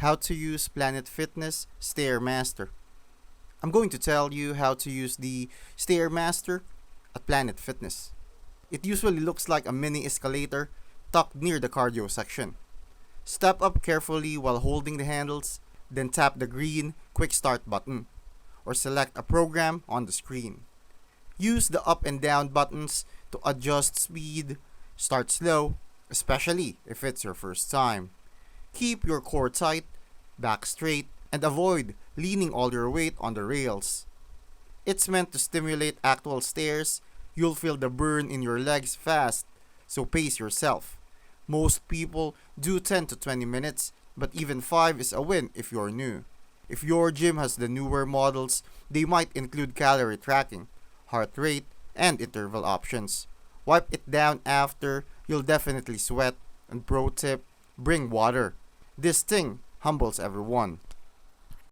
how to use Planet Fitness StairMaster. I'm going to tell you how to use the StairMaster at Planet Fitness. It usually looks like a mini escalator tucked near the cardio section. Step up carefully while holding the handles, then tap the green Quick Start button, or select a program on the screen. Use the up and down buttons to adjust speed. Start slow, especially if it's your first time. Keep your core tight, back straight, and avoid leaning all your weight on the rails. It's meant to stimulate actual stairs. You'll feel the burn in your legs fast, so pace yourself. Most people do 10 to 20 minutes, but even 5 is a win if you're new. If your gym has the newer models, they might include calorie tracking, heart rate, and interval options. Wipe it down after, you'll definitely sweat. And pro tip, bring water. This thing humbles everyone.